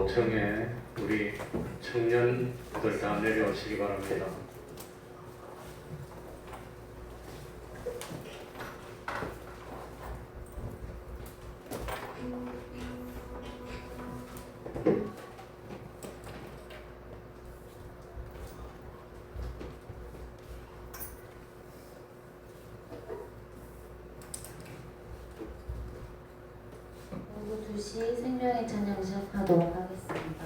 5층에 우리 청년들 다 내려오시기 바랍니다. 오후 2시 생명의 찬양 시작하도록 하겠습니다.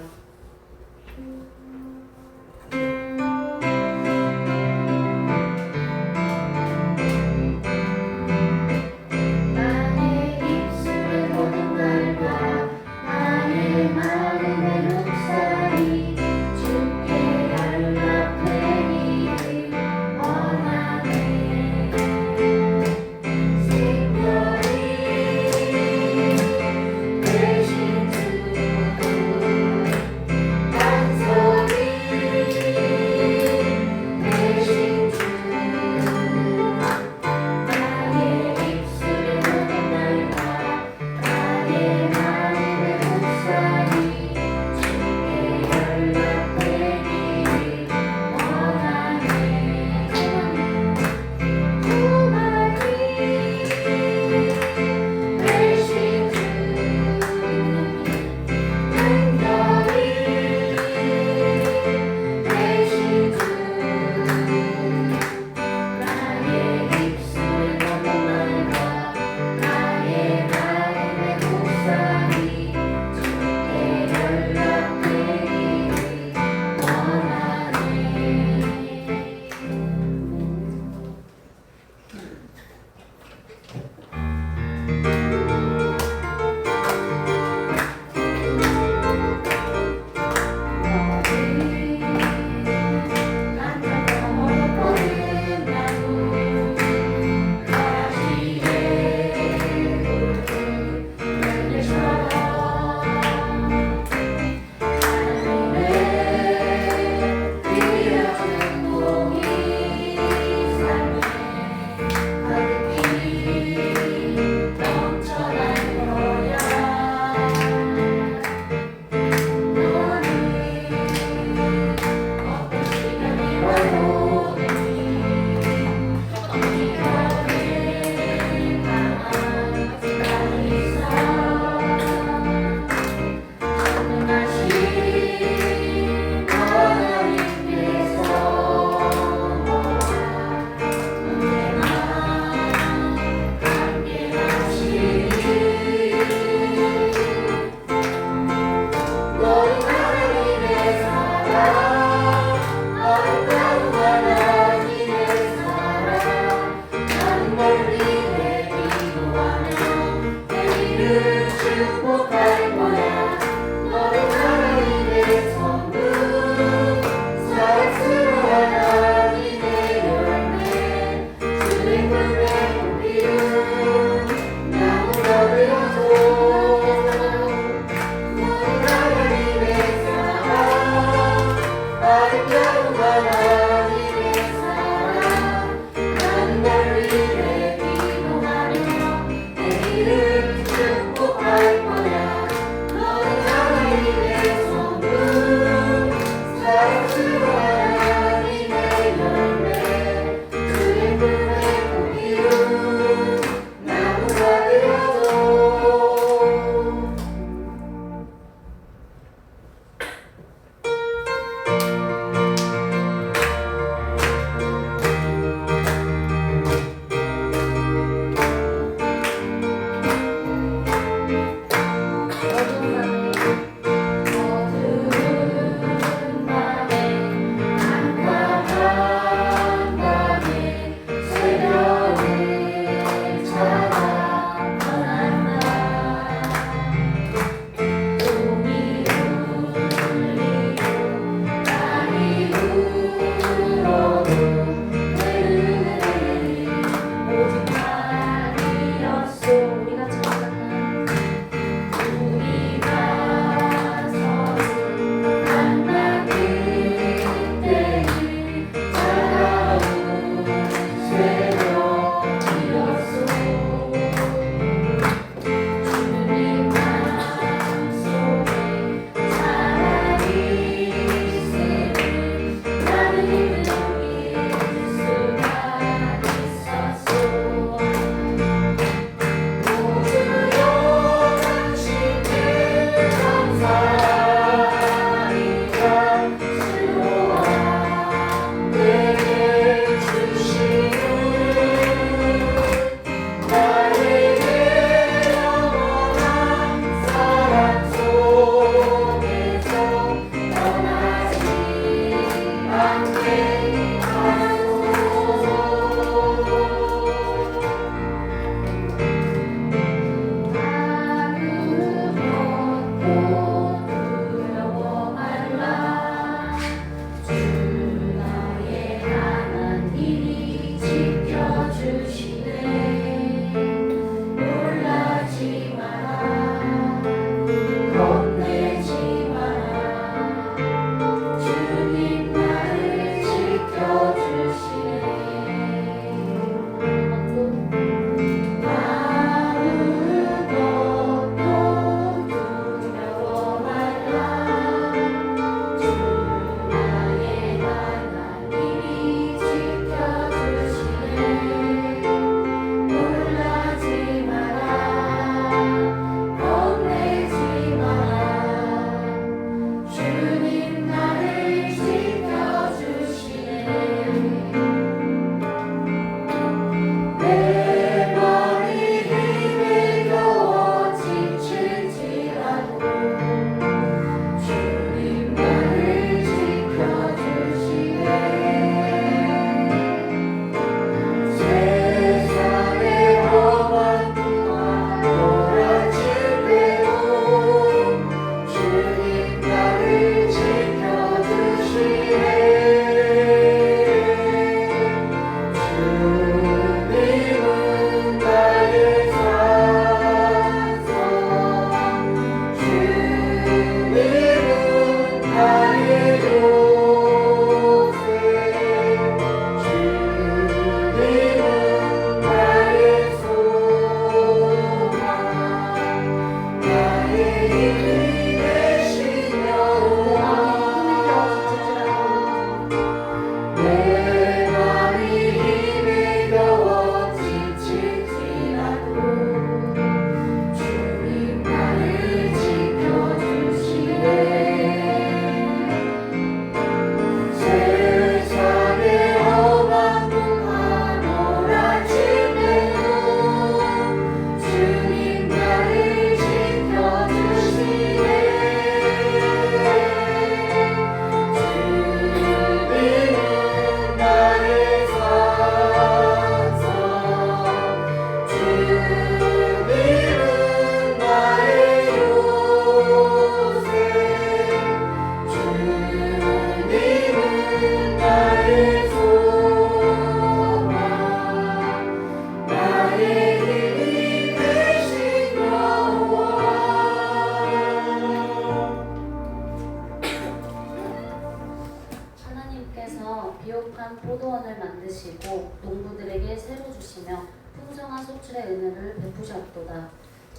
주께서 비옥한 포도원을 만드시고 농부들에게 새로 주시며 풍성한 소출의 은혜를 베푸셨도다.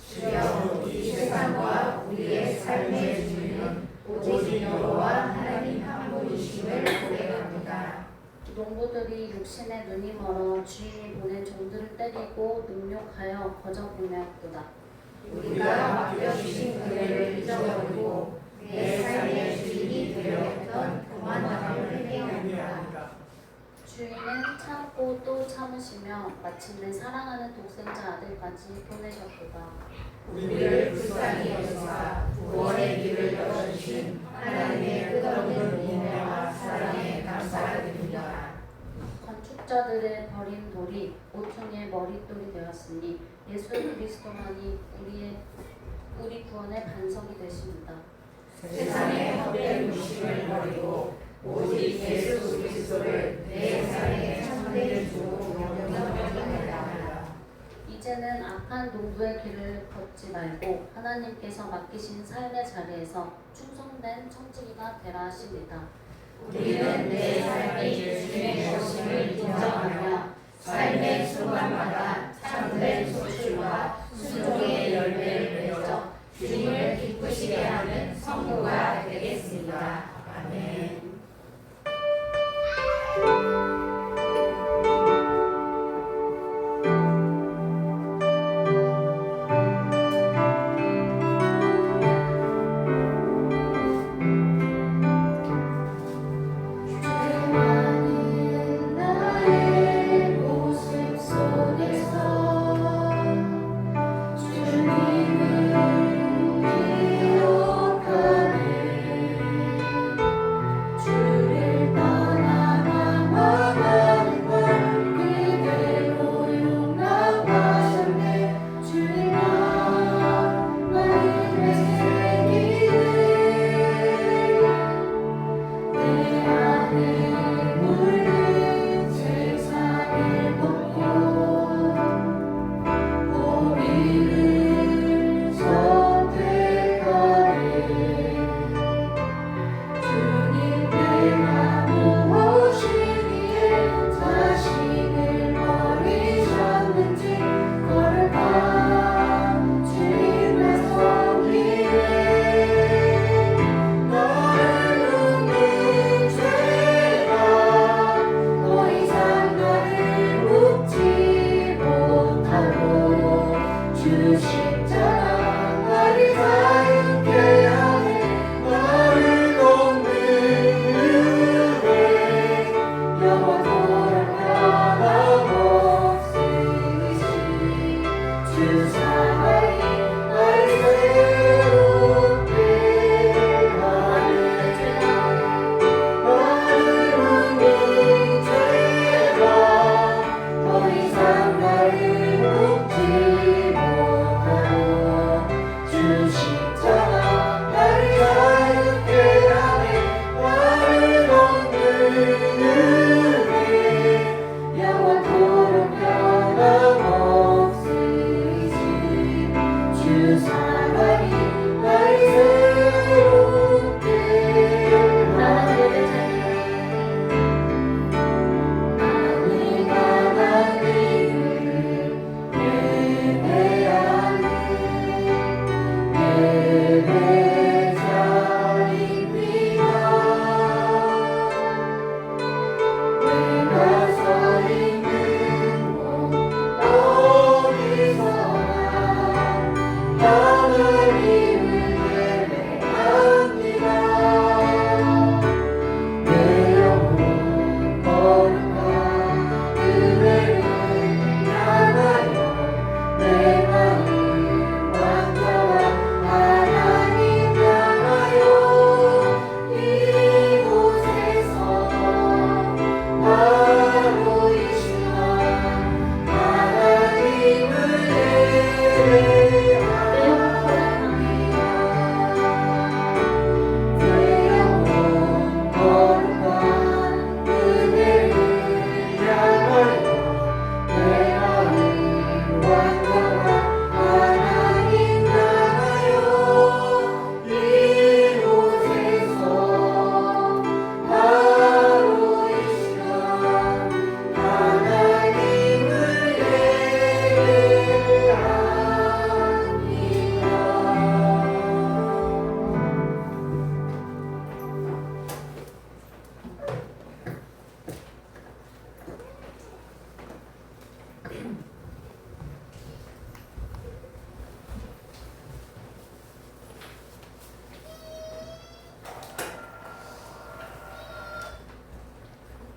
주여 이 세상과 우리의 삶의 주인은 오직 여호와 하나님 한 분이심을 고백합니다. 농부들이 육신의 눈이 멀어 주인이 보낸 종들을 때리고 능욕하여 거저보내었도다. 우리가 맡겨주신 그대를 잊어버리고 내 삶의 주인이 되려 했던 교만함을 회개합니다. 주인은 참고 또 참으시며 마침내 사랑하는 독생자 아들까지 보내셨도다. 우리를 불쌍히 여기사 구원의 길을 열어주신 하나님의 끝없는 인내와 사랑에 감사드립니다. 건축자들의 버린 돌이 모퉁이의 머릿돌이 되었으니 예수 그리스도만이 우리 구원의 반석이 되십니다. 세상의 헛된 무심을 버리고 오직 예수 그리스도를 내 삶의 참된 주로 영접합니다. 이제는 악한 농부의 길을 걷지 말고 하나님께서 맡기신 삶의 자리에서 충성된 청지기가 되라 하십니다. 우리는 내 삶이 주님의 것임을 인정하며 삶의 순간마다 참된 소출과 순종의 열매를 맺어 주님을 기쁘시게 하는 성도가 되겠습니다. 아멘.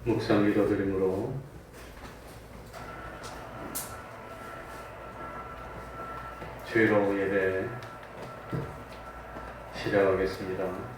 묵상 기도드림으로 주일 오후 예배 시작하겠습니다.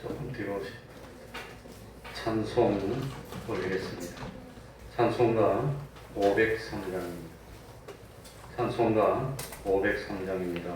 조금 뒤로 찬송 올리겠습니다. 찬송가 503장입니다. 찬송가 503장입니다.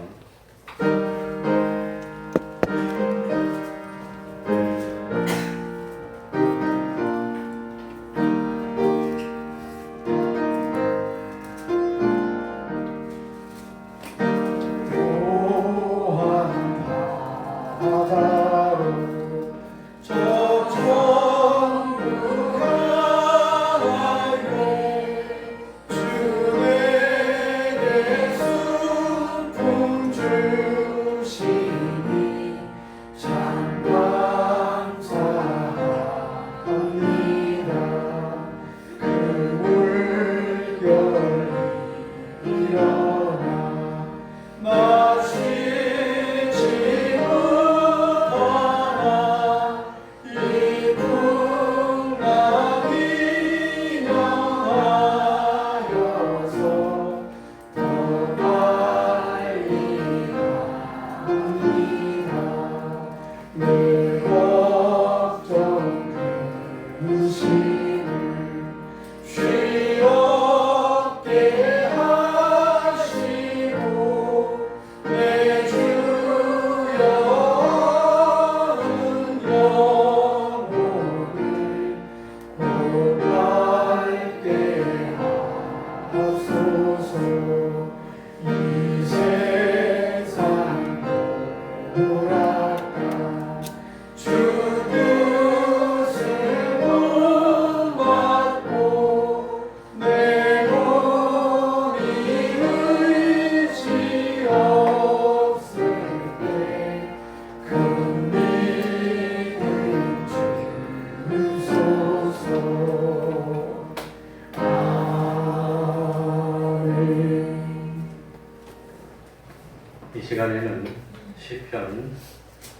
이 시간에는 시편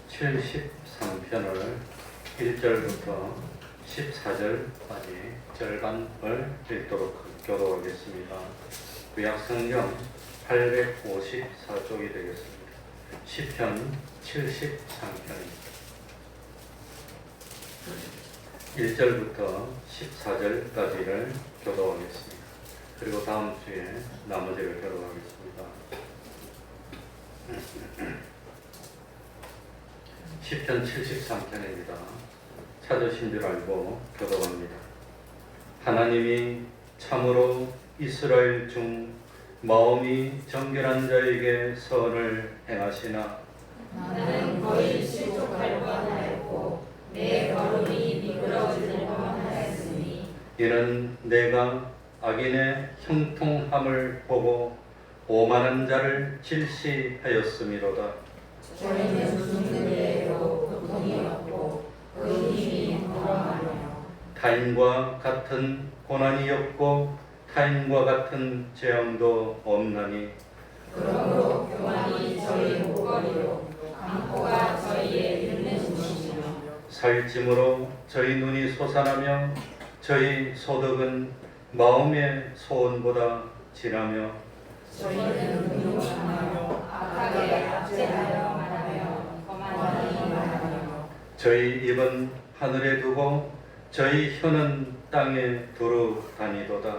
73편을 1절부터 14절까지 절반을 읽도록 교도하겠습니다. 구약성경 854쪽이 되겠습니다. 시편 73편입니다. 1절부터 14절까지를 교도하겠습니다. 그리고 다음 주에 나머지를 교도하겠습니다. 시편 73편입니다. 찾으신 줄 알고 교도합니다. 하나님이 참으로 이스라엘 중 마음이 정결한 자에게 선을 행하시나 나는 거의 실족할 뻔하였고 내 걸음이 미끄러질 뻔하였으니 이는 내가 악인의 형통함을 보고 오만한 자를 질시하였음이로다. 저희는 죽는 대로 고통이 없고 그 힘이 멍하며 타인과 같은 고난이 없고 타인과 같은 재앙도 없나니 그러므로 교만이 저희 목걸이요 강포가 저희의 듣는 곳이며 살찜으로 저희 눈이 솟아나며 저희 소득은 마음의 소원보다 진하며 저희는 능욕하며 악하게 압제하여 말하며 거만히 말하며 저희 입은 하늘에 두고 저희 혀는 땅에 두루 다니도다.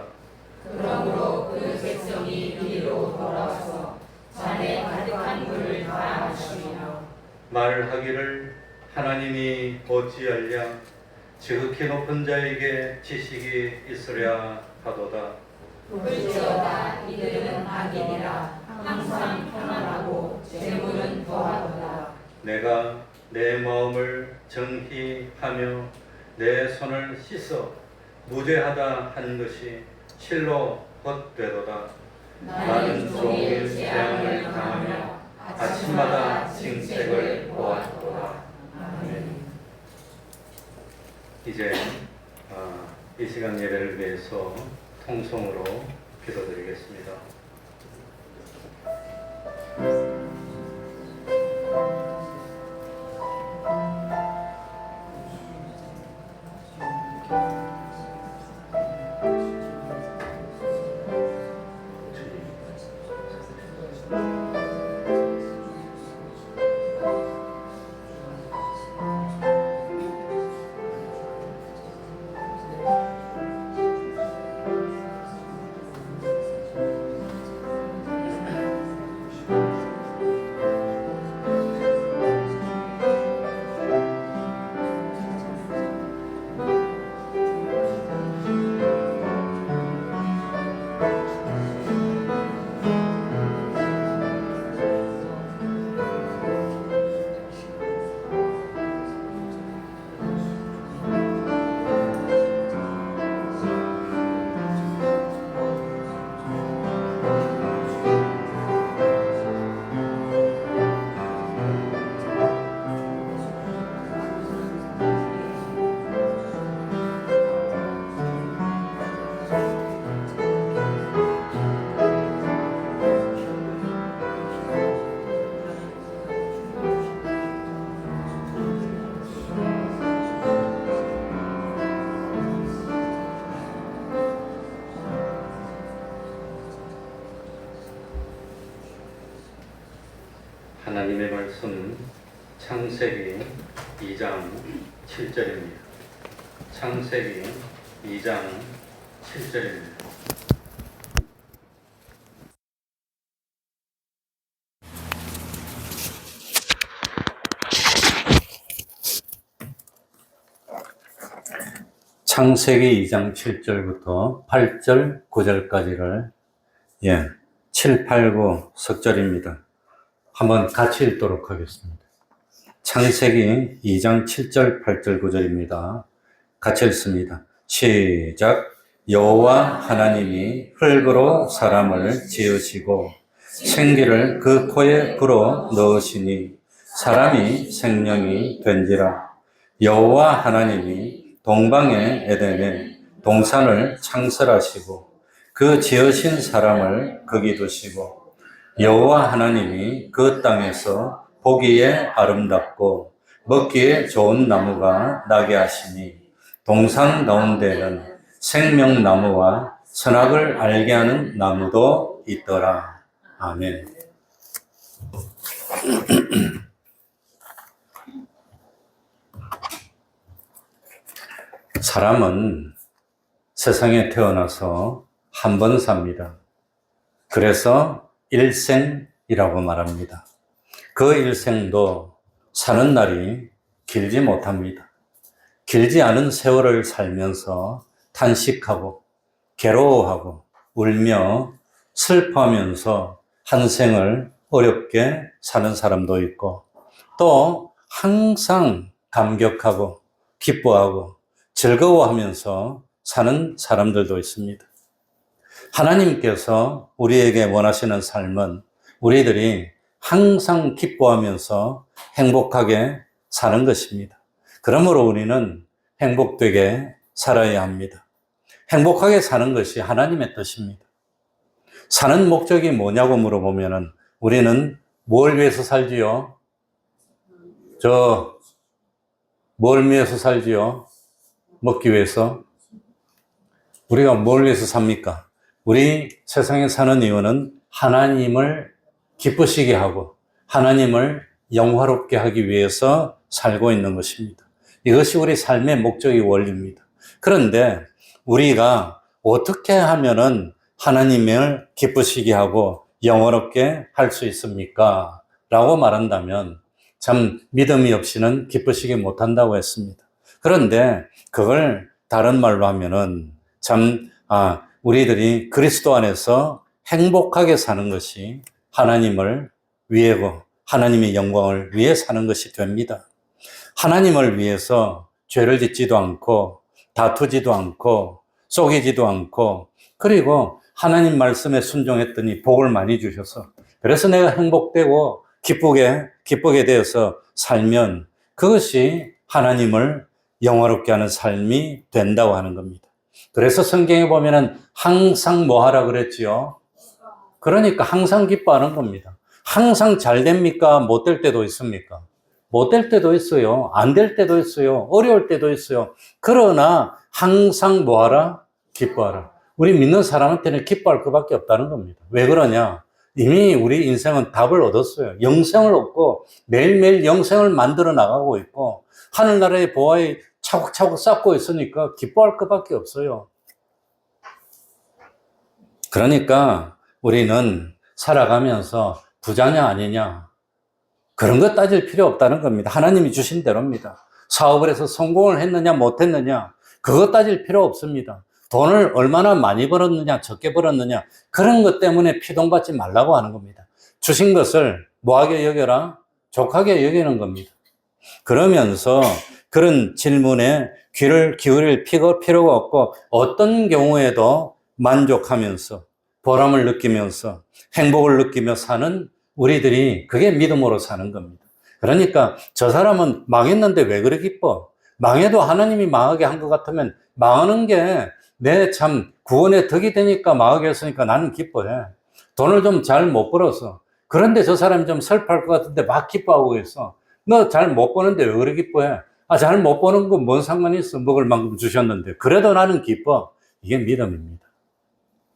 그러므로 그 백성이 이리로 돌아와서 잔에 가득한 물을 다 마시며 말하기를 하나님이 어찌하랴 지극히 높은 자에게 지식이 있으랴 하도다. 볼지어다 이들은 악이니라 항상 편안하고 재물은 더하도다. 내가 내 마음을 정히 하며 내 손을 씻어 무죄하다 한 것이 실로 헛되도다. 나는 종일 재앙을 당하며 아침마다 징책을 보았도다. 아멘. 이제 이 시간 예배를 위해서 통성으로 기도드리겠습니다. 하나님의 말씀은 창세기 2장 7절입니다. 창세기 2장 7절입니다. 창세기 2장 7절부터 8절, 9절까지를 7, 8, 9 석절입니다. 한번 같이 읽도록 하겠습니다. 창세기 2장 7절, 8절, 9절입니다. 같이 읽습니다. 시작. 여호와 하나님이 흙으로 사람을 지으시고 생기를 그 코에 불어 넣으시니 사람이 생명이 된지라. 여호와 하나님이 동방의 에덴에 동산을 창설하시고 그 지으신 사람을 거기 두시고 여호와 하나님이 그 땅에서 보기에 아름답고 먹기에 좋은 나무가 나게 하시니 동산 가운데는 생명나무와 선악을 알게 하는 나무도 있더라. 아멘. 사람은 세상에 태어나서 한 번 삽니다. 그래서 일생이라고 말합니다. 그 일생도 사는 날이 길지 못합니다. 길지 않은 세월을 살면서 탄식하고 괴로워하고 울며 슬퍼하면서 한 생을 어렵게 사는 사람도 있고 또 항상 감격하고 기뻐하고 즐거워하면서 사는 사람들도 있습니다. 하나님께서 우리에게 원하시는 삶은 우리들이 항상 기뻐하면서 행복하게 사는 것입니다. 그러므로 우리는 행복되게 살아야 합니다. 행복하게 사는 것이 하나님의 뜻입니다. 사는 목적이 뭐냐고 물어보면 우리는 뭘 위해서 살지요? 뭘 위해서 살지요? 먹기 위해서? 우리가 뭘 위해서 삽니까? 우리 세상에 사는 이유는 하나님을 기쁘시게 하고 하나님을 영화롭게 하기 위해서 살고 있는 것입니다. 이것이 우리 삶의 목적의 원리입니다. 그런데 우리가 어떻게 하면은 하나님을 기쁘시게 하고 영화롭게 할 수 있습니까? 라고 말한다면 참 믿음이 없이는 기쁘시게 못한다고 했습니다. 그런데 그걸 다른 말로 하면은 참 우리들이 그리스도 안에서 행복하게 사는 것이 하나님을 위하고 하나님의 영광을 위해 사는 것이 됩니다. 하나님을 위해서 죄를 짓지도 않고 다투지도 않고 속이지도 않고 그리고 하나님 말씀에 순종했더니 복을 많이 주셔서 그래서 내가 행복되고 기쁘게 되어서 살면 그것이 하나님을 영화롭게 하는 삶이 된다고 하는 겁니다. 그래서 성경에 보면은 항상 뭐 하라 그랬지요? 그러니까 항상 기뻐하는 겁니다. 항상 잘 됩니까? 못 될 때도 있습니까? 못 될 때도 있어요. 안 될 때도 있어요. 어려울 때도 있어요. 그러나 항상 뭐 하라? 기뻐하라. 우리 믿는 사람한테는 기뻐할 것밖에 없다는 겁니다. 왜 그러냐? 이미 우리 인생은 답을 얻었어요. 영생을 얻고 매일매일 영생을 만들어 나가고 있고 하늘나라의 보화에 차곡차곡 쌓고 있으니까 기뻐할 것밖에 없어요. 그러니까 우리는 살아가면서 부자냐 아니냐 그런 거 따질 필요 없다는 겁니다. 하나님이 주신 대로입니다. 사업을 해서 성공을 했느냐 못했느냐 그거 따질 필요 없습니다. 돈을 얼마나 많이 벌었느냐 적게 벌었느냐 그런 것 때문에 피동받지 말라고 하는 겁니다. 주신 것을 뭐하게 여겨라? 족하게 여기는 겁니다. 그러면서 그런 질문에 귀를 기울일 필요가 없고 어떤 경우에도 만족하면서 보람을 느끼면서 행복을 느끼며 사는 우리들이 그게 믿음으로 사는 겁니다. 그러니까 저 사람은 망했는데 왜 그래 기뻐? 망해도 하나님이 망하게 한 것 같으면 망하는 게 내 참 구원의 덕이 되니까 망하게 했으니까 나는 기뻐해. 돈을 좀 잘 못 벌어서 그런데 저 사람이 좀 슬퍼할 것 같은데 막 기뻐하고 있어. 너 잘 못 버는데 왜 그래 기뻐해? 잘 못 버는 건 뭔 상관이 있어? 먹을 만큼 주셨는데 그래도 나는 기뻐. 이게 믿음입니다.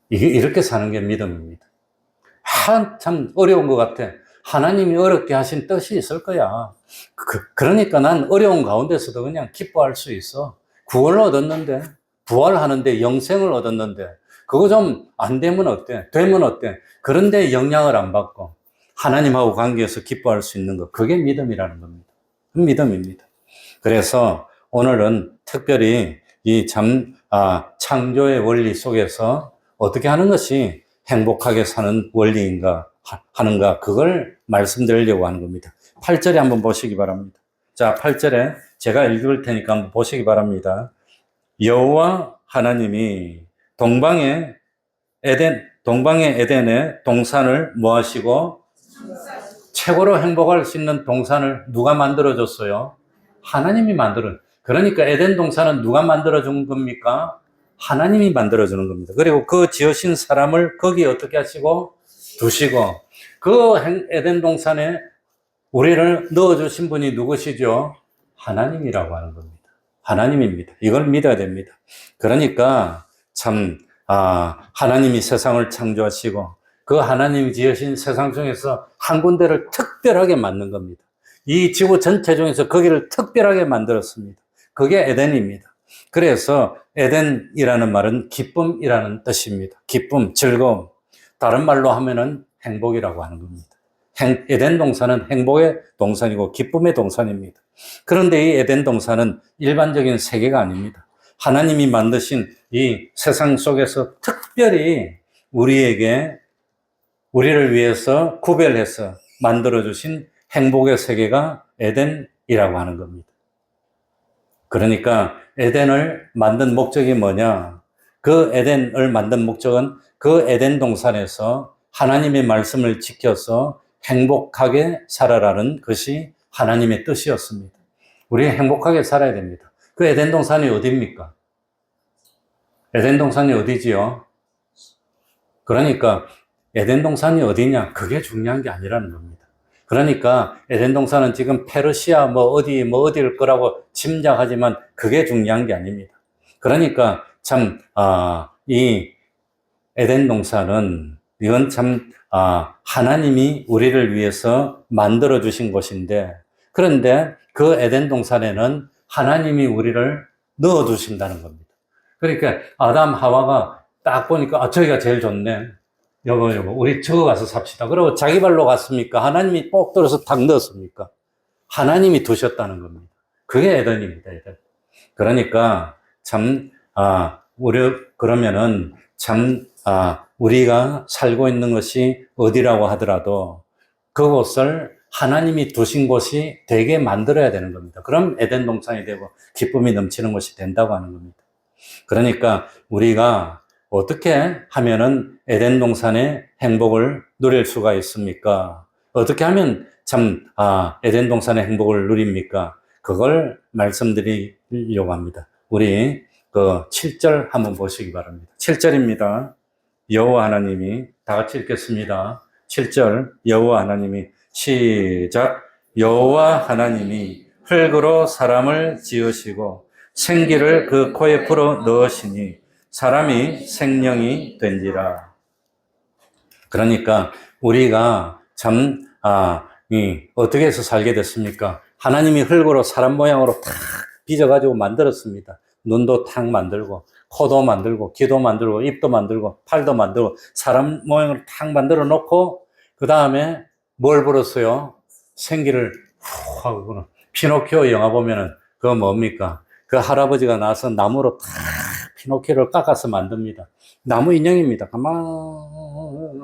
이렇게 사는 게 믿음입니다. 참 어려운 것 같아. 하나님이 어렵게 하신 뜻이 있을 거야. 그러니까 난 어려운 가운데서도 그냥 기뻐할 수 있어. 구원을 얻었는데, 부활하는데, 영생을 얻었는데, 그거 좀 안 되면 어때? 되면 어때? 그런데 영향을 안 받고, 하나님하고 관계에서 기뻐할 수 있는 것. 그게 믿음이라는 겁니다. 믿음입니다. 그래서 오늘은 특별히 이 창조의 원리 속에서 어떻게 하는 것이 행복하게 사는 원리인가 하는가 그걸 말씀드리려고 하는 겁니다. 8절에 한번 보시기 바랍니다. 자, 8절에 제가 읽을 테니까 한번 보시기 바랍니다. 여호와 하나님이 동방의 에덴의 동산을 뭐 하시고 최고로 행복할 수 있는 동산을 누가 만들어줬어요? 하나님이 그러니까 에덴 동산은 누가 만들어준 겁니까? 하나님이 만들어주는 겁니다. 그리고 그 지으신 사람을 거기에 어떻게 하시고 두시고 그 에덴 동산에 우리를 넣어주신 분이 누구시죠? 하나님이라고 하는 겁니다. 하나님입니다. 이걸 믿어야 됩니다. 그러니까 참 하나님이 세상을 창조하시고 그 하나님이 지으신 세상 중에서 한 군데를 특별하게 만든 겁니다. 이 지구 전체 중에서 거기를 특별하게 만들었습니다. 그게 에덴입니다. 그래서 에덴이라는 말은 기쁨이라는 뜻입니다. 기쁨, 즐거움. 다른 말로 하면은 행복이라고 하는 겁니다. 에덴 동산은 행복의 동산이고 기쁨의 동산입니다. 그런데 이 에덴 동산은 일반적인 세계가 아닙니다. 하나님이 만드신 이 세상 속에서 특별히 우리를 위해서 구별해서 만들어주신 행복의 세계가 에덴이라고 하는 겁니다. 그러니까 에덴을 만든 목적이 뭐냐? 그 에덴을 만든 목적은 그 에덴 동산에서 하나님의 말씀을 지켜서 행복하게 살아라는 것이 하나님의 뜻이었습니다. 우리가 행복하게 살아야 됩니다. 그 에덴 동산이 어디입니까? 에덴 동산이 어디지요? 그러니까 에덴 동산이 어디냐? 그게 중요한 게 아니라는 겁니다. 그러니까 에덴 동산은 지금 페르시아 어디일 거라고 짐작하지만 그게 중요한 게 아닙니다. 그러니까 참 이 에덴 동산은 이건 참 하나님이 우리를 위해서 만들어 주신 곳인데, 그런데 그 에덴 동산에는 하나님이 우리를 넣어 두신다는 겁니다. 그러니까 아담 하와가 딱 보니까 저기가 제일 좋네. 요거 우리 저거 가서 삽시다. 그리고 자기 발로 갔습니까? 하나님이 꼭 들어서 탁 넣었습니까? 하나님이 두셨다는 겁니다. 그게 에덴입니다, 에덴. 그러니까 참 그러면은 참 우리가 살고 있는 것이 어디라고 하더라도 그곳을 하나님이 두신 곳이 되게 만들어야 되는 겁니다. 그럼 에덴 동산이 되고 기쁨이 넘치는 곳이 된다고 하는 겁니다. 그러니까 우리가 어떻게 하면은 에덴 동산의 행복을 누릴 수가 있습니까? 어떻게 하면 참 에덴 동산의 행복을 누립니까? 그걸 말씀드리려고 합니다. 우리 그 7절 한번 보시기 바랍니다. 7절입니다. 여호와 하나님이 다 같이 읽겠습니다. 7절 여호와 하나님이 시작. 여호와 하나님이 흙으로 사람을 지으시고 생기를 그 코에 불어 넣으시니 사람이 생명이 된지라. 그러니까 우리가 참 어떻게 해서 살게 됐습니까? 하나님이 흙으로 사람 모양으로 탁 빚어가지고 만들었습니다. 눈도 탁 만들고 코도 만들고 귀도 만들고 입도 만들고 팔도 만들고 사람 모양으로 탁 만들어 놓고 그 다음에 뭘 불었어요? 생기를 후 하고. 피노키오 영화 보면은 그거 뭡니까? 그 할아버지가 나서 나무로 탁 피노키오를 깎아서 만듭니다. 나무 인형입니다.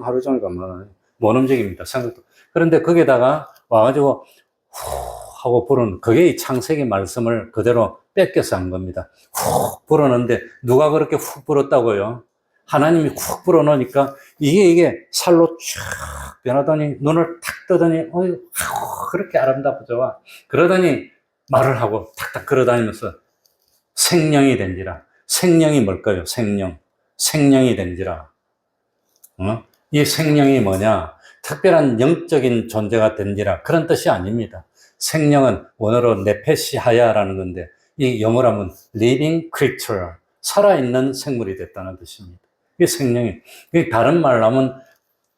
하루 종일 가만 못 움직입니다. 생각도. 그런데 거기다가 와가지고 후 하고 부르는 그게 이 창세기 말씀을 그대로 뺏겨서 한 겁니다. 훅 불어넣는데 누가 그렇게 훅 불었다고요? 하나님이 훅 불어넣으니까 이게 살로 쫙 변하더니 눈을 탁 뜨더니 그렇게 아름답죠. 그러더니 말을 하고 탁탁 걸어다니면서 생명이 된지라. 생명이 뭘까요? 생명이 된지라. 이 생명이 뭐냐? 특별한 영적인 존재가 된지라 그런 뜻이 아닙니다. 생명은 원어로 네페시하야라는 건데 이 영어로 하면 living creature, 살아있는 생물이 됐다는 뜻입니다. 이게 생명이. 다른 말로 하면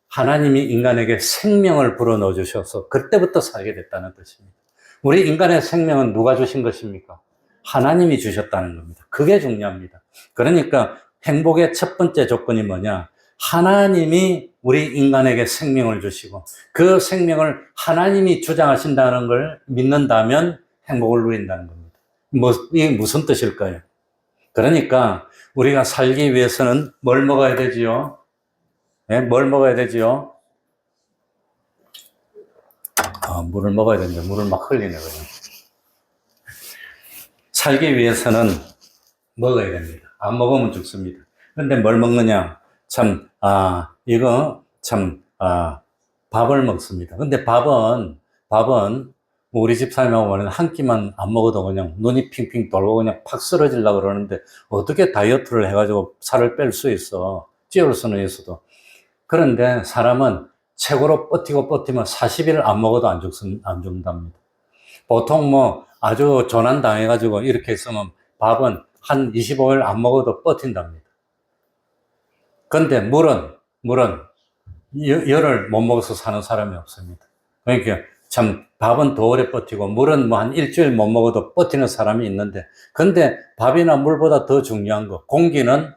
하나님이 인간에게 생명을 불어넣어 주셔서 그때부터 살게 됐다는 뜻입니다. 우리 인간의 생명은 누가 주신 것입니까? 하나님이 주셨다는 겁니다. 그게 중요합니다. 그러니까 행복의 첫 번째 조건이 뭐냐? 하나님이 우리 인간에게 생명을 주시고 그 생명을 하나님이 주장하신다는 걸 믿는다면 행복을 누린다는 겁니다. 이게 무슨 뜻일까요? 그러니까 우리가 살기 위해서는 뭘 먹어야 되지요? 네, 뭘 먹어야 되지요? 물을 먹어야 되는데 물을 막 흘리네 그냥. 살기 위해서는 먹어야 됩니다. 안 먹으면 죽습니다. 그런데 뭘 먹느냐? 밥을 먹습니다. 근데 밥은 우리 집사님하고 보면 한 끼만 안 먹어도 그냥 눈이 핑핑 돌고 그냥 팍 쓰러지려고 그러는데 어떻게 다이어트를 해가지고 살을 뺄 수 있어? 찌울 수는 있어도. 그런데 사람은 최고로 버티면 40일 안 먹어도 안 죽는답니다. 보통 아주 조난당해가지고 이렇게 있으면 밥은 한 25일 안 먹어도 버틴답니다. 근데 물은 열을 못 먹어서 사는 사람이 없습니다. 그러니까 참 밥은 더 오래 버티고 물은 한 일주일 못 먹어도 버티는 사람이 있는데 근데 밥이나 물보다 더 중요한 거 공기는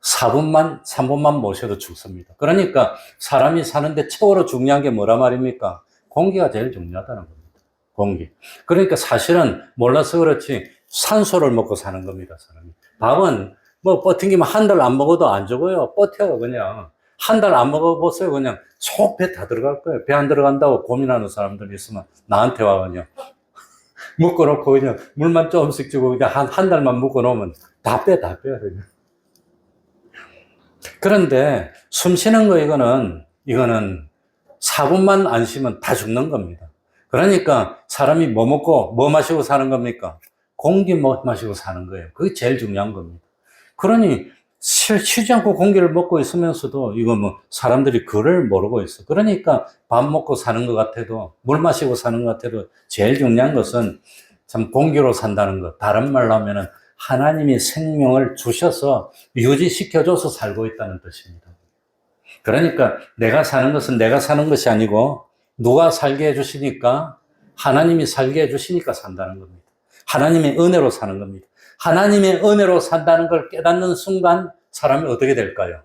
3분만 모셔도 죽습니다. 그러니까 사람이 사는데 최고로 중요한 게 뭐라 말입니까? 공기가 제일 중요하다는 겁니다. 공기. 그러니까 사실은 몰라서 그렇지 산소를 먹고 사는 겁니다. 사람이. 밥은 버팅기면 한 달 안 먹어도 안 죽어요. 버텨요, 그냥. 한 달 안 먹어보세요. 그냥 속 배 다 들어갈 거예요. 배 안 들어간다고 고민하는 사람들이 있으면 나한테 와, 그냥. 묶어놓고 그냥 물만 조금씩 주고 그냥 한 달만 묶어놓으면 다 빼요, 그냥. 그런데 숨 쉬는 거 이거는 4분만 안 쉬면 다 죽는 겁니다. 그러니까 사람이 뭐 먹고 뭐 마시고 사는 겁니까? 공기 마시고 사는 거예요. 그게 제일 중요한 겁니다. 그러니 쉬지 않고 공기를 먹고 있으면서도 사람들이 그걸 모르고 있어. 그러니까 밥 먹고 사는 것 같아도 물 마시고 사는 것 같아도 제일 중요한 것은 참 공기로 산다는 것. 다른 말로 하면은 하나님이 생명을 주셔서 유지시켜줘서 살고 있다는 뜻입니다. 그러니까 내가 사는 것은 내가 사는 것이 아니고 누가 살게 해주시니까 하나님이 살게 해주시니까 산다는 겁니다. 하나님의 은혜로 사는 겁니다. 하나님의 은혜로 산다는 걸 깨닫는 순간 사람이 어떻게 될까요?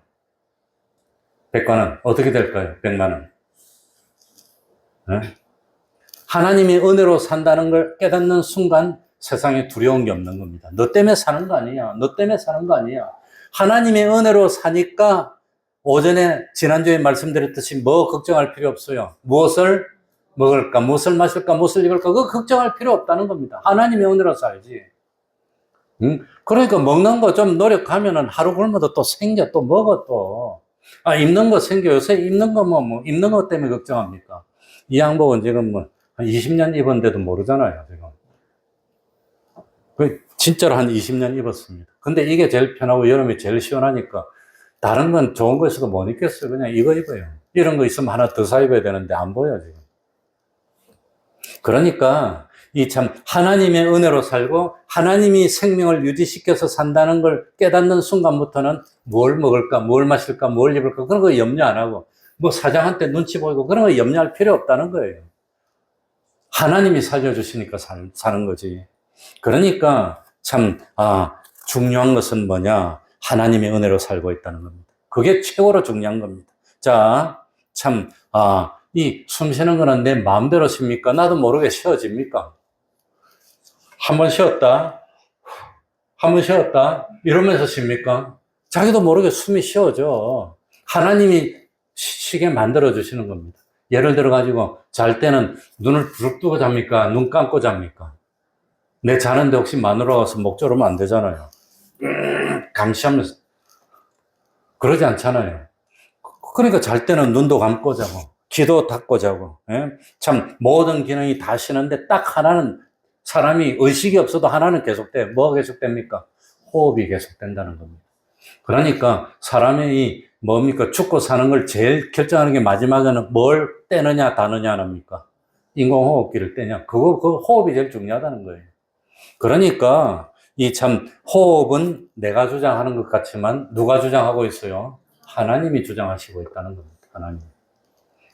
백관은 어떻게 될까요? 100만 원. 네? 하나님의 은혜로 산다는 걸 깨닫는 순간 세상에 두려운 게 없는 겁니다. 너 때문에 사는 거 아니야. 너 때문에 사는 거 아니야. 하나님의 은혜로 사니까 오전에 지난주에 말씀드렸듯이 뭐 걱정할 필요 없어요. 무엇을 먹을까, 무엇을 마실까, 무엇을 입을까 그거 걱정할 필요 없다는 겁니다. 하나님의 은혜로 살지. 그러니까 먹는 거 좀 노력하면은 하루 굶어도 또 생겨, 또 먹어 또. 입는 거 생겨. 요새 입는 거 입는 거 때문에 걱정합니까? 이 양복은 지금 한 20년 입었는데도 모르잖아요, 지금. 진짜로 한 20년 입었습니다. 근데 이게 제일 편하고 여름이 제일 시원하니까 다른 건 좋은 거 있어도 못 입겠어요. 그냥 이거 입어요. 이런 거 있으면 하나 더 사 입어야 되는데 안 보여, 지금. 그러니까 이 참 하나님의 은혜로 살고 하나님이 생명을 유지시켜서 산다는 걸 깨닫는 순간부터는 뭘 먹을까, 뭘 마실까, 뭘 입을까 그런 거 염려 안 하고 뭐 사장한테 눈치 보이고 그런 거 염려할 필요 없다는 거예요. 하나님이 살려주시니까 사는 거지. 그러니까 참 중요한 것은 뭐냐? 하나님의 은혜로 살고 있다는 겁니다. 그게 최고로 중요한 겁니다. 자, 참 이 숨 쉬는 거는 내 마음대로 쉽니까? 나도 모르게 쉬어집니까? 한번 쉬었다, 한번 쉬었다 이러면서 쉽니까? 자기도 모르게 숨이 쉬어져. 하나님이 쉬게 만들어 주시는 겁니다. 예를 들어 가지고 잘 때는 눈을 부릅 뜨고 잡니까? 눈 감고 잡니까? 내 자는데 혹시 마누라가 와서 목 조르면 안 되잖아요. 감시하면서 그러지 않잖아요. 그러니까 잘 때는 눈도 감고 자고 귀도 닫고 자고, 예? 참 모든 기능이 다 쉬는데 딱 하나는 사람이 의식이 없어도 하나는 계속돼. 뭐가 계속됩니까? 호흡이 계속된다는 겁니다. 그러니까 사람이 뭡니까? 죽고 사는 걸 제일 결정하는 게 마지막에는 뭘 떼느냐 다느냐 합니까? 인공호흡기를 떼냐? 그 호흡이 제일 중요하다는 거예요. 그러니까 이 참 호흡은 내가 주장하는 것 같지만 누가 주장하고 있어요? 하나님이 주장하시고 있다는 겁니다. 하나님.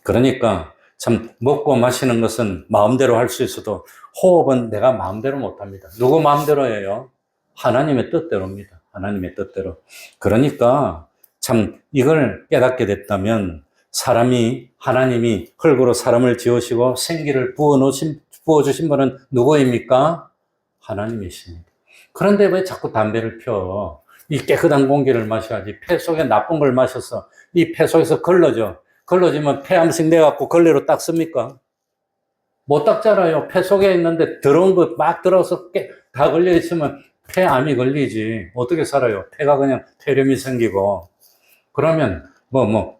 그러니까 참 먹고 마시는 것은 마음대로 할 수 있어도 호흡은 내가 마음대로 못합니다. 누구 마음대로 해요? 하나님의 뜻대로입니다. 하나님의 뜻대로. 그러니까 참 이걸 깨닫게 됐다면 하나님이 흙으로 사람을 지으시고 생기를 부어주신 분은 누구입니까? 하나님이십니다. 그런데 왜 자꾸 담배를 펴? 이 깨끗한 공기를 마셔야지. 폐 속에 나쁜 걸 마셔서 이 폐 속에서 걸러지면 폐암식 내갖고 걸레로 닦습니까? 못 닦잖아요. 폐 속에 있는데 더러운 거 막 들어서 다 걸려있으면 폐암이 걸리지. 어떻게 살아요? 폐가 그냥 폐렴이 생기고. 그러면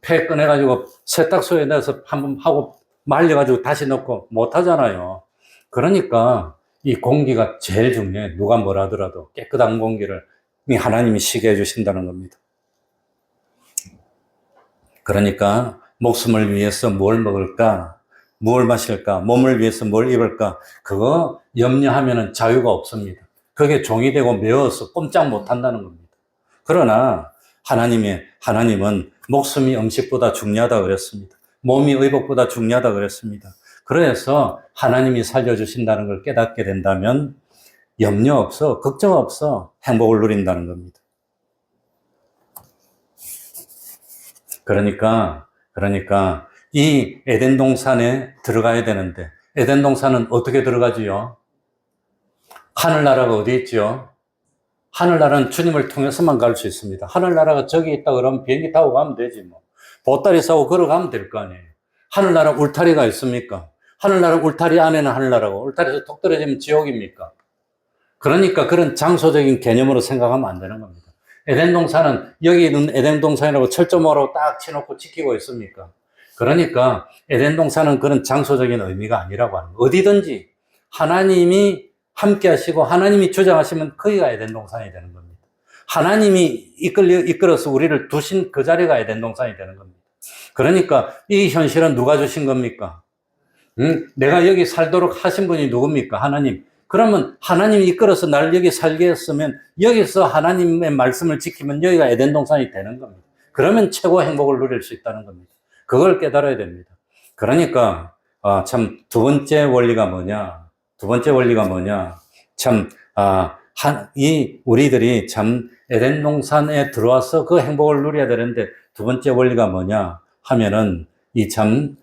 폐 꺼내가지고 세탁소에 넣어서 한번 하고 말려가지고 다시 넣고 못 하잖아요. 그러니까 이 공기가 제일 중요해. 누가 뭐라 하더라도 깨끗한 공기를 하나님이 쉬게 해주신다는 겁니다. 그러니까 목숨을 위해서 뭘 먹을까? 뭘 마실까? 몸을 위해서 뭘 입을까? 그거 염려하면은 자유가 없습니다. 그게 종이 되고 매어서 꼼짝 못 한다는 겁니다. 그러나 하나님은 목숨이 음식보다 중요하다 그랬습니다. 몸이 의복보다 중요하다 그랬습니다. 그래서 하나님이 살려주신다는 걸 깨닫게 된다면 염려 없어, 걱정 없어, 행복을 누린다는 겁니다. 그러니까 이 에덴 동산에 들어가야 되는데 에덴 동산은 어떻게 들어가지요? 하늘나라가 어디 있죠? 하늘나라는 주님을 통해서만 갈 수 있습니다. 하늘나라가 저기 있다 그러면 비행기 타고 가면 되지 뭐. 보따리 싸고 걸어가면 될 거 아니에요. 하늘나라 울타리가 있습니까? 하늘나라 울타리 안에는 하늘나라고 울타리에서 톡 떨어지면 지옥입니까? 그러니까 그런 장소적인 개념으로 생각하면 안 되는 겁니다. 에덴 동산은 여기 있는 에덴 동산이라고 철조망으로 딱 치놓고 지키고 있습니까? 그러니까 에덴 동산은 그런 장소적인 의미가 아니라고 하는 거예요. 어디든지 하나님이 함께 하시고 하나님이 주장하시면 거기가 에덴 동산이 되는 겁니다. 하나님이 이끌어서 우리를 두신 그 자리가 에덴 동산이 되는 겁니다. 그러니까 이 현실은 누가 주신 겁니까? 내가 여기 살도록 하신 분이 누굽니까? 하나님. 그러면 하나님이 이끌어서 나를 여기 살게 했으면 여기서 하나님의 말씀을 지키면 여기가 에덴 동산이 되는 겁니다. 그러면 최고 행복을 누릴 수 있다는 겁니다. 그걸 깨달아야 됩니다. 그러니까 참 두 번째 원리가 뭐냐? 두 번째 원리가 뭐냐? 참 우리들이 참 에덴 동산에 들어와서 그 행복을 누려야 되는데 두 번째 원리가 뭐냐 하면은 이 참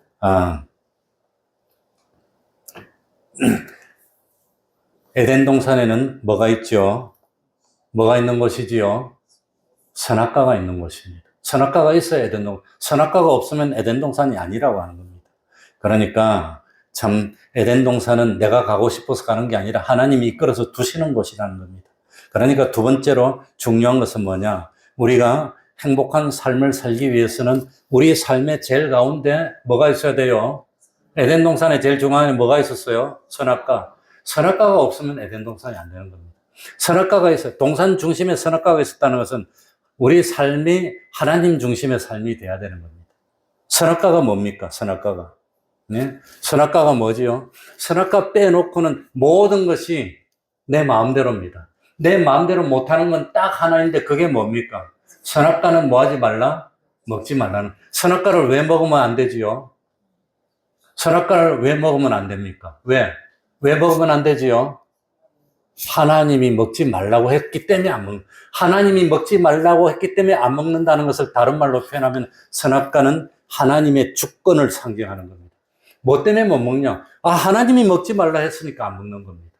에덴 동산에는 뭐가 있죠? 뭐가 있는 곳이지요? 선악과가 있는 곳입니다. 선악과가 있어야 에덴 동산. 선악과가 없으면 에덴 동산이 아니라고 하는 겁니다. 그러니까 참 에덴 동산은 내가 가고 싶어서 가는 게 아니라 하나님이 이끌어서 두시는 곳이라는 겁니다. 그러니까 두 번째로 중요한 것은 뭐냐? 우리가 행복한 삶을 살기 위해서는 우리 삶의 제일 가운데 뭐가 있어야 돼요? 에덴 동산에 제일 중앙에 뭐가 있었어요? 선악과. 선악과가 없으면 에덴 동산이 안 되는 겁니다. 선악과가 있어요. 동산 중심에 선악과가 있었다는 것은 우리 삶이 하나님 중심의 삶이 돼야 되는 겁니다. 선악과가 뭡니까? 선악과가. 네? 선악과가 뭐지요? 선악과 빼놓고는 모든 것이 내 마음대로입니다. 내 마음대로 못하는 건 딱 하나인데 그게 뭡니까? 선악과는 뭐 하지 말라? 먹지 말라는. 선악과를 왜 먹으면 안 되지요? 선악과를 왜 먹으면 안 됩니까? 왜? 왜 먹으면 안 되지요? 하나님이 먹지 말라고 했기 때문에 안 먹는. 하나님이 먹지 말라고 했기 때문에 안 먹는다는 것을 다른 말로 표현하면 선악과는 하나님의 주권을 상징하는 겁니다. 뭐 때문에 못 먹냐? 하나님이 먹지 말라 했으니까 안 먹는 겁니다.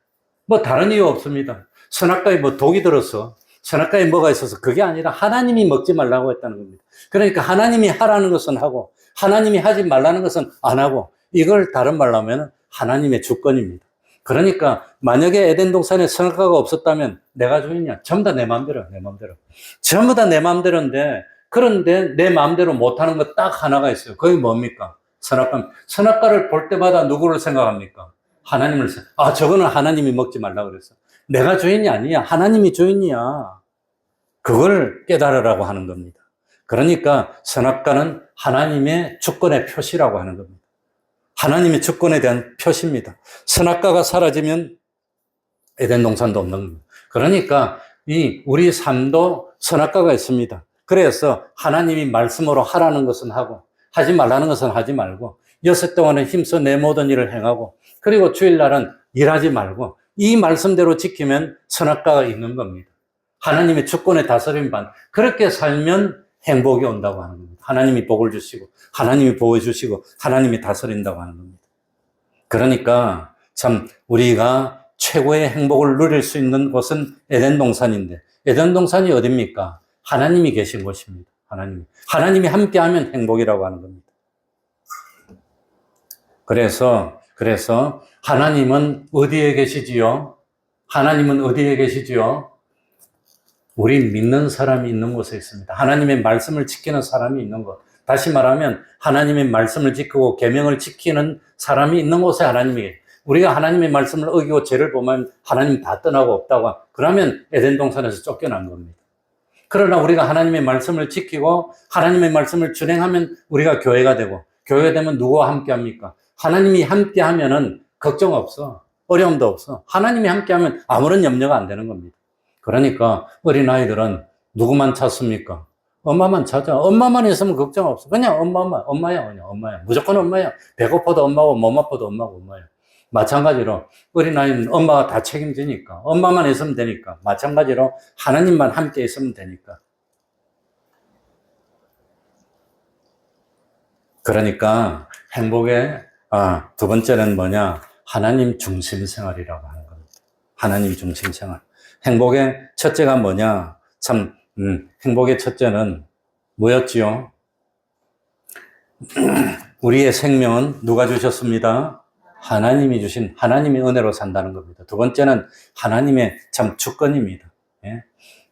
뭐 다른 이유 없습니다. 선악과에 뭐 독이 들어서 선악과에 뭐가 있어서 그게 아니라 하나님이 먹지 말라고 했다는 겁니다. 그러니까 하나님이 하라는 것은 하고 하나님이 하지 말라는 것은 안 하고 이걸 다른 말로 하면 하나님의 주권입니다. 그러니까 만약에 에덴 동산에 선악과가 없었다면 내가 주인이야. 전부 다 내 마음대로, 내 마음대로. 전부 다 내 마음대로인데 그런데 내 마음대로 못하는 거 딱 하나가 있어요. 그게 뭡니까? 선악과. 선악과를 볼 때마다 누구를 생각합니까? 하나님을 생각. 저거는 하나님이 먹지 말라고 그랬어. 내가 주인이 아니야. 하나님이 주인이야. 그걸 깨달으라고 하는 겁니다. 그러니까 선악과는 하나님의 주권의 표시라고 하는 겁니다. 하나님의 주권에 대한 표시입니다. 선악과가 사라지면 에덴 동산도 없는 겁니다. 그러니까 우리 삶도 선악과가 있습니다. 그래서 하나님이 말씀으로 하라는 것은 하고 하지 말라는 것은 하지 말고 6 동안은 힘써 내 모든 일을 행하고 그리고 주일날은 일하지 말고 이 말씀대로 지키면 선악과가 있는 겁니다. 하나님의 주권에 다스림 받는 그렇게 살면 행복이 온다고 하는 겁니다. 하나님이 복을 주시고 하나님이 보호해 주시고 하나님이 다스린다고 하는 겁니다. 그러니까 참 우리가 최고의 행복을 누릴 수 있는 곳은 에덴 동산인데 에덴 동산이 어디입니까? 하나님이 계신 곳입니다. 하나님이 함께하면 행복이라고 하는 겁니다. 그래서 하나님은 어디에 계시지요? 하나님은 어디에 계시지요? 우리 믿는 사람이 있는 곳에 있습니다. 하나님의 말씀을 지키는 사람이 있는 곳. 다시 말하면 하나님의 말씀을 지키고 계명을 지키는 사람이 있는 곳에 하나님이 계세요. 우리가 하나님의 말씀을 어기고 죄를 범하면 하나님 다 떠나고 없다고 그러면 에덴 동산에서 쫓겨난 겁니다. 그러나 우리가 하나님의 말씀을 지키고 하나님의 말씀을 준행하면 우리가 교회가 되고 교회가 되면 누구와 함께 합니까? 하나님이 함께 하면은 걱정 없어. 어려움도 없어. 하나님이 함께 하면 아무런 염려가 안 되는 겁니다. 그러니까 어린아이들은 누구만 찾습니까? 엄마만 찾아. 엄마만 있으면 걱정 없어. 그냥 엄마야, 그냥 엄마야. 무조건 엄마야. 배고파도 엄마고, 몸 아파도 엄마야. 마찬가지로 어린아이는 엄마가 다 책임지니까. 엄마만 있으면 되니까. 마찬가지로 하나님만 함께 있으면 되니까. 그러니까 행복의 두 번째는 뭐냐? 하나님 중심 생활이라고 하는 겁니다. 하나님 중심 생활. 행복의 첫째가 뭐냐? 참, 행복의 첫째는 뭐였지요? 우리의 생명은 누가 주셨습니다? 하나님이 주신 하나님의 은혜로 산다는 겁니다. 두 번째는 하나님의 참 주권입니다. 예?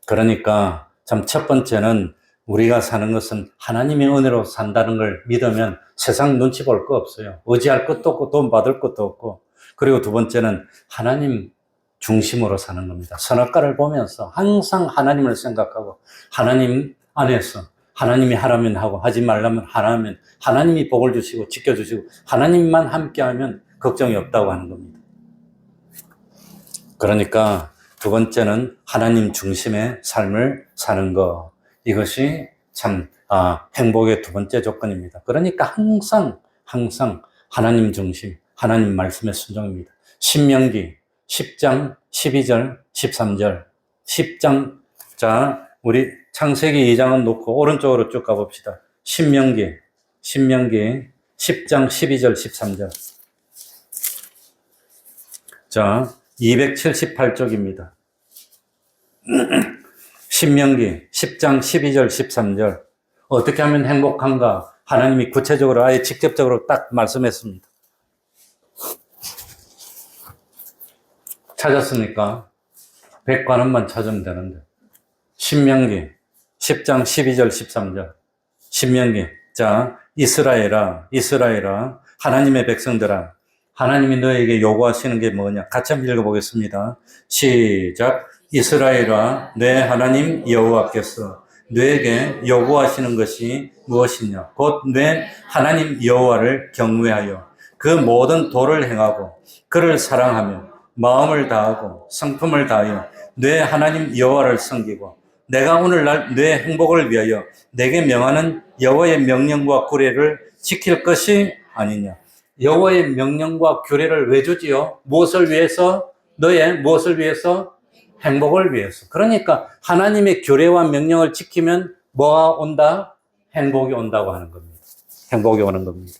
그러니까 참 첫 번째는 우리가 사는 것은 하나님의 은혜로 산다는 걸 믿으면 세상 눈치 볼 거 없어요. 의지할 것도 없고 돈 받을 것도 없고. 그리고 두 번째는 하나님 중심으로 사는 겁니다. 선악과를 보면서 항상 하나님을 생각하고 하나님 안에서 하나님이 하라면 하고 하지 말라면 하라면 하나님이 복을 주시고 지켜주시고 하나님만 함께하면 걱정이 없다고 하는 겁니다. 그러니까 두 번째는 하나님 중심의 삶을 사는 것. 이것이 참 행복의 두 번째 조건입니다. 그러니까 항상 하나님 중심, 하나님 말씀에 순종입니다. 신명기 10장 12절 13절 10장 자 우리 창세기 2장은 놓고 오른쪽으로 쭉 가봅시다. 신명기 10장 12절 13절 자 278쪽입니다. 신명기 10장 12절 13절 어떻게 하면 행복한가 하나님이 구체적으로 아예 직접적으로 딱 말씀했습니다. 찾았습니까? 100관원만 찾으면 되는데 신명기 10장 12절 13절 신명기 자 이스라엘아 하나님의 백성들아 하나님이 너에게 요구하시는 게 뭐냐 같이 한번 읽어보겠습니다. 시작 이스라엘아 내 하나님 여호와께서 너에게 요구하시는 것이 무엇이냐 곧 내 하나님 여호와를 경외하여 그 모든 도를 행하고 그를 사랑하며 마음을 다하고 성품을 다하여 내 하나님 여호와를 섬기고 내가 오늘날 내 행복을 위하여 내게 명하는 여호와의 명령과 규례를 지킬 것이 아니냐. 여호와의 명령과 규례를 왜 주지요? 무엇을 위해서? 너의 무엇을 위해서? 행복을 위해서. 그러니까 하나님의 규례와 명령을 지키면 뭐가 온다? 행복이 온다고 하는 겁니다. 행복이 오는 겁니다.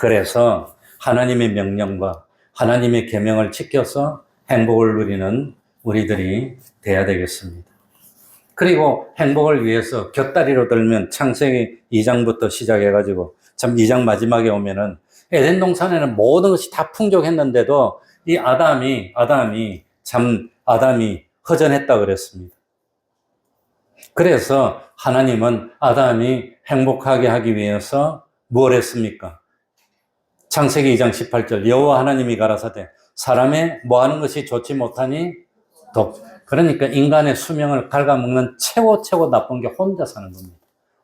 그래서 하나님의 명령과 하나님의 계명을 지켜서 행복을 누리는 우리들이 돼야 되겠습니다. 그리고 행복을 위해서 곁다리로 들면 창세기 2장부터 시작해가지고 참 2장 마지막에 오면은 에덴 동산에는 모든 것이 다 풍족했는데도 이 아담이 허전했다 그랬습니다. 그래서 하나님은 아담이 행복하게 하기 위해서 뭘 했습니까? 창세기 2장 18절 여호와 하나님이 가라사대 사람의 뭐 하는 것이 좋지 못하니 그러니까 인간의 수명을 갉아먹는 최고 나쁜 게 혼자 사는 겁니다.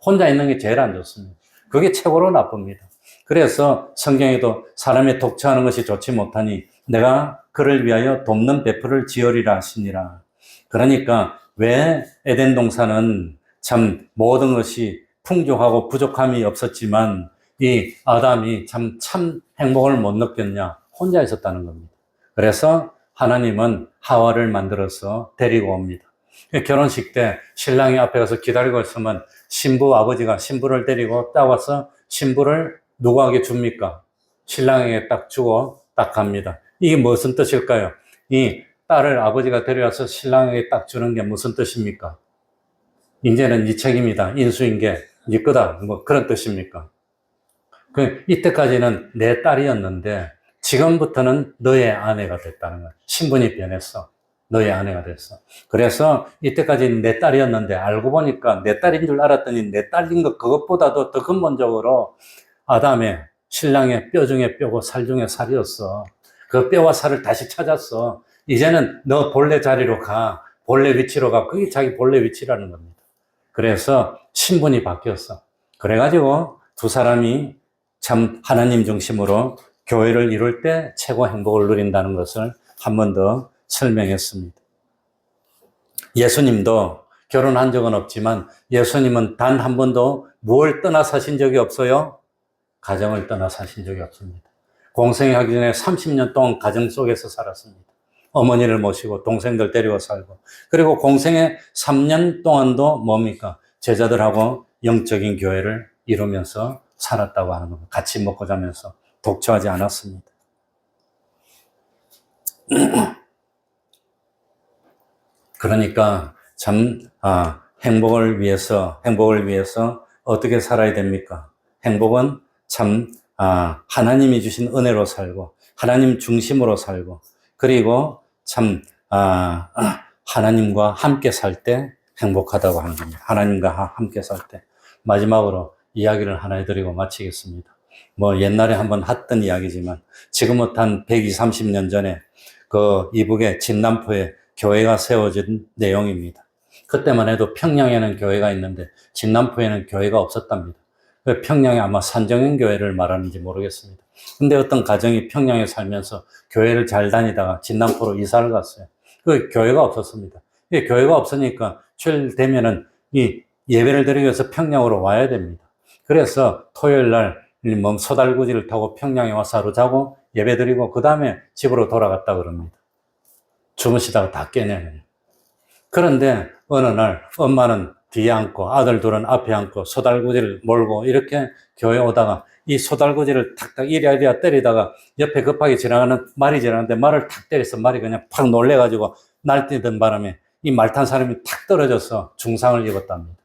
혼자 있는 게 제일 안 좋습니다. 그게 최고로 나쁩니다. 그래서 성경에도 사람의 독처하는 것이 좋지 못하니 내가 그를 위하여 돕는 배풀을 지으리라 하시니라. 그러니까 왜 에덴 동산은 참 모든 것이 풍족하고 부족함이 없었지만 이 아담이 참 행복을 못 느꼈냐? 혼자 있었다는 겁니다. 그래서 하나님은 하와를 만들어서 데리고 옵니다. 결혼식 때 신랑이 앞에 가서 기다리고 있으면 신부 아버지가 신부를 데리고 딱 와서 신부를 누구에게 줍니까? 신랑에게 딱 주고 딱 갑니다. 이게 무슨 뜻일까요? 이 딸을 아버지가 데려와서 신랑에게 딱 주는 게 무슨 뜻입니까? 이제는 네 책임이다. 인수인계, 네 거다. 뭐 그런 뜻입니까? 이때까지는 내 딸이었는데 지금부터는 너의 아내가 됐다는 거야. 신분이 변했어. 너의 아내가 됐어. 그래서 이때까지는 내 딸이었는데 알고 보니까 내 딸인 줄 알았더니 내 딸인 것 그것보다도 더 근본적으로 아담의 신랑의 뼈 중에 뼈고 살 중에 살이었어. 그 뼈와 살을 다시 찾았어. 이제는 너 본래 자리로 가. 본래 위치로 가. 그게 자기 본래 위치라는 겁니다. 그래서 신분이 바뀌었어. 그래가지고 두 사람이 참 하나님 중심으로 교회를 이룰 때 최고 행복을 누린다는 것을 한 번 더 설명했습니다. 예수님도 결혼한 적은 없지만 예수님은 단 한 번도 무엇을 떠나 사신 적이 없어요? 가정을 떠나 사신 적이 없습니다. 공생하기 전에 30년 동안 가정 속에서 살았습니다. 어머니를 모시고 동생들 데리고 살고 그리고 공생의 3년 동안도 뭡니까? 제자들하고 영적인 교회를 이루면서 살았다고 하는 겁니다. 같이 먹고 자면서 독처하지 않았습니다. 그러니까 참 행복을 위해서 어떻게 살아야 됩니까? 행복은 참 하나님이 주신 은혜로 살고 하나님 중심으로 살고 그리고 참 하나님과 함께 살 때 행복하다고 하는 겁니다. 하나님과 함께 살 때. 마지막으로 이야기를 하나 해드리고 마치겠습니다. 뭐 옛날에 한번 했던 이야기지만 지금부터 한 120, 30년 전에 그 이북의 진남포에 교회가 세워진 내용입니다. 그때만 해도 평양에는 교회가 있는데 진남포에는 교회가 없었답니다. 평양에 아마 산정현교회를 말하는지 모르겠습니다. 근데 어떤 가정이 평양에 살면서 교회를 잘 다니다가 진남포로 이사를 갔어요. 그 교회가 없었습니다. 교회가 없으니까 주일 되면은 이 예배를 드리기 위해서 평양으로 와야 됩니다. 그래서 토요일 날 소달구지를 타고 평양에 와서 하루 자고 예배 드리고 그 다음에 집으로 돌아갔다 그럽니다. 주무시다가 다 깨내요. 그런데 어느 날 엄마는 뒤에 앉고 아들 둘은 앞에 앉고 소달구지를 몰고 이렇게 교회 오다가 이 소달구지를 탁탁 이리야 때리다가 옆에 급하게 지나가는 말이 지나가는데 말을 탁 때려서 말이 그냥 팍 놀래가지고 날뛰던 바람에 이 말 탄 사람이 탁 떨어져서 중상을 입었답니다.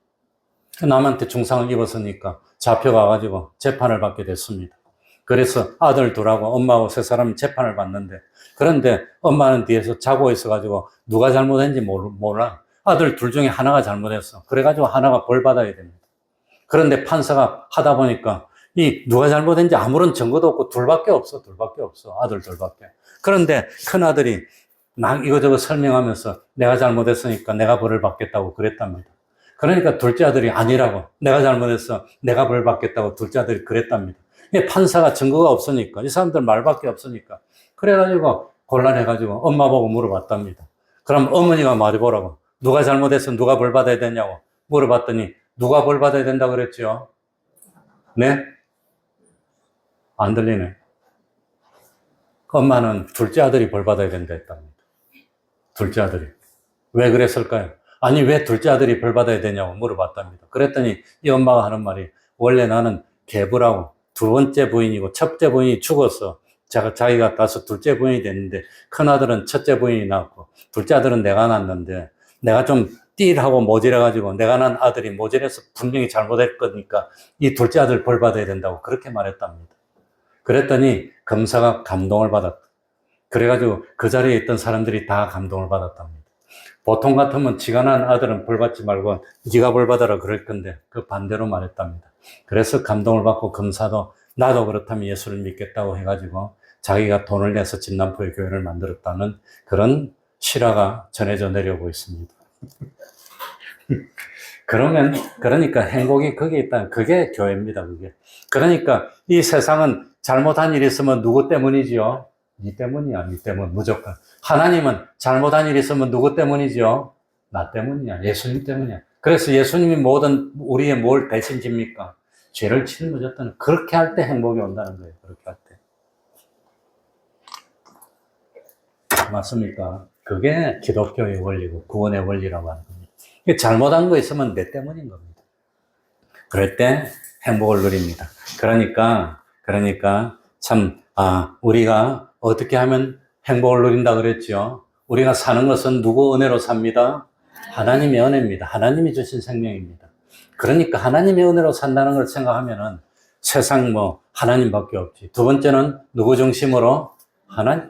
남한테 중상을 입었으니까 잡혀가가지고 재판을 받게 됐습니다. 그래서 아들 둘하고 엄마하고 세 사람이 재판을 받는데, 그런데 엄마는 뒤에서 자고 있어가지고 누가 잘못했는지 몰라. 아들 둘 중에 하나가 잘못했어. 그래가지고 하나가 벌 받아야 됩니다. 그런데 판사가 하다 보니까 이 누가 잘못했는지 아무런 증거도 없고 둘밖에 없어. 아들 둘밖에. 그런데 큰 아들이 막 이거저거 설명하면서 내가 잘못했으니까 내가 벌을 받겠다고 그랬답니다. 그러니까 둘째 아들이 아니라고, 내가 잘못했어, 내가 벌 받겠다고 둘째 아들이 그랬답니다. 판사가 증거가 없으니까, 이 사람들 말밖에 없으니까. 그래가지고 곤란해가지고 엄마 보고 물어봤답니다. 그럼 어머니가 말해보라고. 누가 잘못해서 누가 벌 받아야 되냐고 물어봤더니 누가 벌 받아야 된다고 그랬죠? 네? 안 들리네. 엄마는 둘째 아들이 벌 받아야 된다 했답니다. 둘째 아들이. 왜 그랬을까요? 아니, 왜 둘째 아들이 벌 받아야 되냐고 물어봤답니다. 그랬더니 이 엄마가 하는 말이, 원래 나는 계부라고 두 번째 부인이고 첫째 부인이 죽었어. 자기가 따서 둘째 부인이 됐는데 큰아들은 첫째 부인이 낳았고 둘째 아들은 내가 낳았는데 내가 좀 띠하고 모질해가지고 내가 낳은 아들이 모질해서 분명히 잘못할 거니까 이 둘째 아들 벌 받아야 된다고 그렇게 말했답니다. 그랬더니 검사가 감동을 받았다. 그래가지고 그 자리에 있던 사람들이 다 감동을 받았답니다. 보통 같으면 지가 낳은 아들은 벌 받지 말고 네가 벌 받아라 그럴 건데 그 반대로 말했답니다. 그래서 감동을 받고 검사도 나도 그렇다면 예수를 믿겠다고 해가지고 자기가 돈을 내서 진남포의 교회를 만들었다는 그런 실화가 전해져 내려오고 있습니다. 그러니까 행복이 거기에 있다. 그게 교회입니다, 그게. 그러니까 이 세상은 잘못한 일이 있으면 누구 때문이지요? 니 때문이야, 니 때문, 무조건. 하나님은 잘못한 일이 있으면 누구 때문이죠? 나 때문이야, 예수님 때문이야. 그래서 예수님이 우리의 뭘 대신 집니까? 죄를 짊어졌다는, 그렇게 할 때 행복이 온다는 거예요, 그렇게 할 때. 맞습니까? 그게 기독교의 원리고 구원의 원리라고 하는 겁니다. 잘못한 거 있으면 내 때문인 겁니다. 그럴 때 행복을 누립니다. 그러니까 참 우리가 어떻게 하면 행복을 누린다 그랬죠? 우리가 사는 것은 누구 은혜로 삽니다? 하나님의 은혜입니다. 하나님이 주신 생명입니다. 그러니까 하나님의 은혜로 산다는 걸 생각하면은 세상 하나님밖에 없지. 두 번째는 누구 중심으로?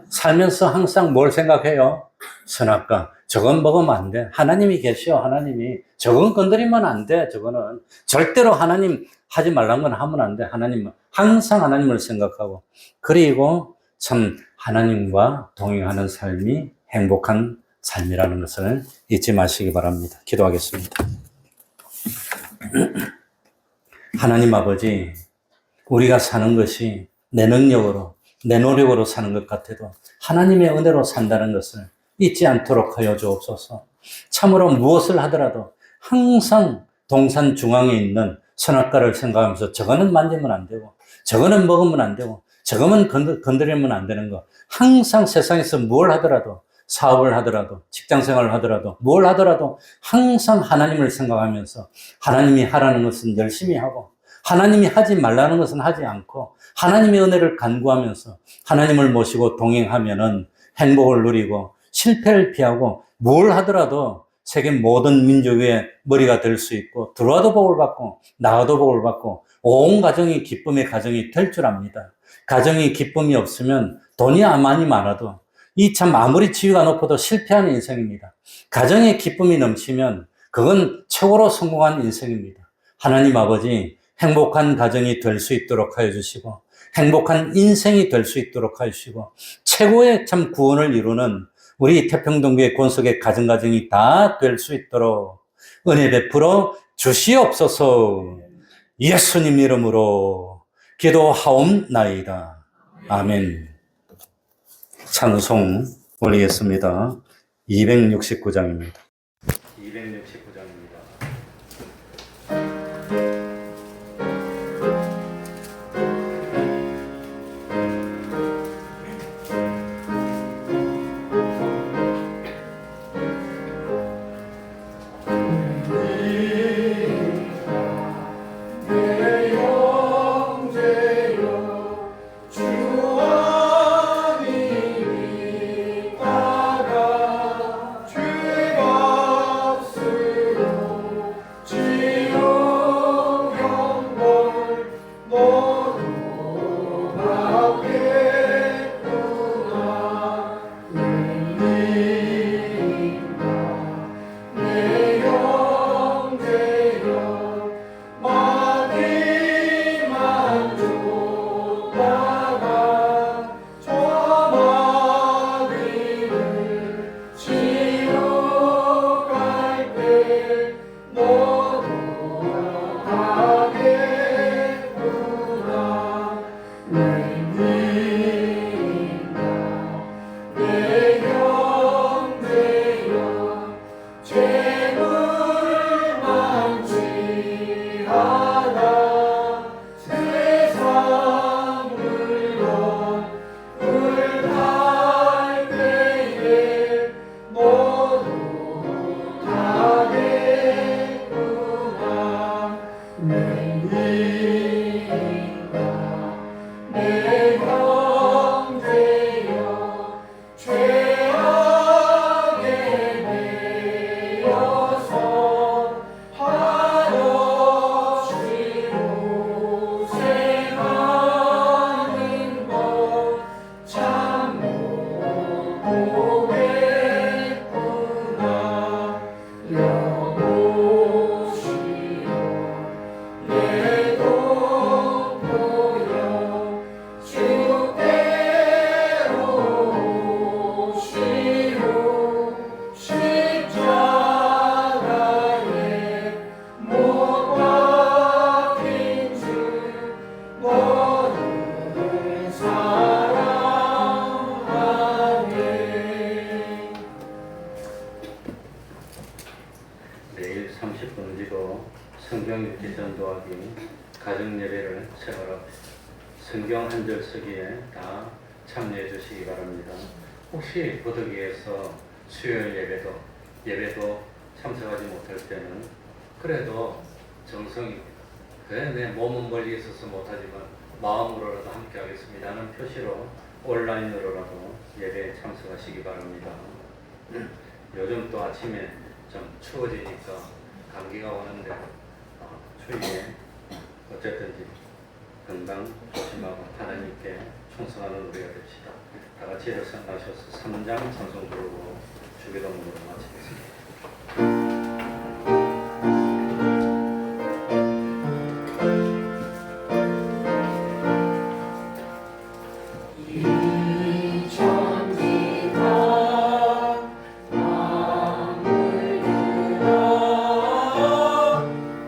살면서 항상 뭘 생각해요? 선악과. 저건 먹으면 안 돼. 하나님이 계셔, 하나님이. 저건 건드리면 안 돼, 저거는. 절대로 하나님 하지 말란 건 하면 안 돼. 항상 하나님을 생각하고. 그리고 참 하나님과 동행하는 삶이 행복한 삶이라는 것을 잊지 마시기 바랍니다. 기도하겠습니다. 하나님 아버지, 우리가 사는 것이 내 능력으로, 내 노력으로 사는 것 같아도 하나님의 은혜로 산다는 것을 잊지 않도록 하여 주옵소서. 참으로 무엇을 하더라도 항상 동산 중앙에 있는 선악과를 생각하면서 저거는 만지면 안 되고 저거는 먹으면 안 되고 저거는 건드리면 안 되는 거. 항상 세상에서 뭘 하더라도, 사업을 하더라도, 직장생활을 하더라도, 뭘 하더라도 항상 하나님을 생각하면서 하나님이 하라는 것은 열심히 하고 하나님이 하지 말라는 것은 하지 않고 하나님의 은혜를 간구하면서 하나님을 모시고 동행하면은 행복을 누리고 실패를 피하고 뭘 하더라도 세계 모든 민족의 머리가 될 수 있고 들어와도 복을 받고 나가도 복을 받고 온 가정이 기쁨의 가정이 될 줄 압니다. 가정이 기쁨이 없으면 돈이 많이 많아도 이 참 아무리 지위가 높아도 실패하는 인생입니다. 가정에 기쁨이 넘치면 그건 최고로 성공한 인생입니다. 하나님 아버지, 행복한 가정이 될 수 있도록 하여 주시고 행복한 인생이 될 수 있도록 하여 주시고 최고의 참 구원을 이루는 우리 태평동교회 권속의 가정이 다 될 수 있도록 은혜 베풀어 주시옵소서. 예수님 이름으로 기도하옵나이다. 아멘. 찬송 올리겠습니다. 269장입니다. 269장입니다. 모두 다 됐구나. 내 인과 내 형제여 죄악에 매여서 한없이 고생하는 것 참 못보겠구나. 여보시오 내 동포여 주께로 오시오. 십자가에 못 박힌 주 너를 사랑하네. 매일 30분 뒤로 성경 읽기 전도하기 가정 예배를 생활합니다. 성경 한 절 쓰기에 다 참여해 주시기 바랍니다. 혹시 부득이해서 수요일 예배도 참석하지 못할 때는 그래도 정성이 그래 내 몸은 멀리 있어서 못하지만 마음으로라도 함께 하겠습니다 하는 표시로 온라인으로라도 예배에 참석하시기 바랍니다. 요즘 또 아침에 좀 추워지니까 감기가 오는데 추위에 어쨌든지 건강 조심하고 하나님께 충성하는 우리가 됩시다. 다 같이 일어나셔서 3장 찬송 부르고 주기도문으로 마치겠습니다. 이 천지가 만물들아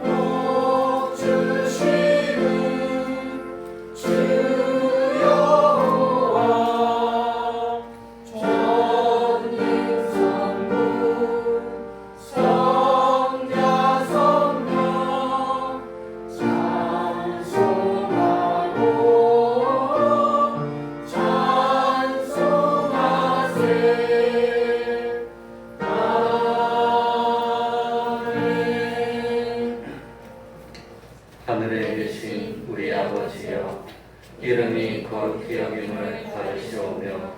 복 주시는 주 여호와 전능성부 성자 성령 찬송하고 찬송하세. 아멘. 하늘에 계신 우리 아버지여 이름이 거룩히 여김을 받으시오며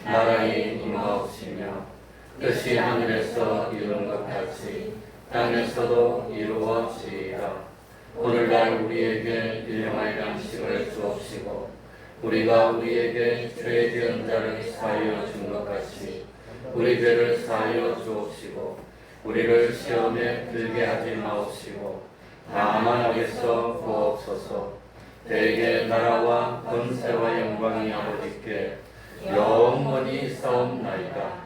나라의 임하옵시며 뜻이 하늘에서 이룬 것 같이 땅에서도 이루어지이다. 오늘날 우리에게 일용할 양식을 주옵시고 우리가 우리에게 죄 지은 자를 사하여 준 것 같이 우리 죄를 사하여 주옵시고 우리를 시험에 들게 하지 마옵시고 다만 악에서 구하옵소서. 대개 나라와 권세와 영광이 아버지께 영원히 있사옵나이다.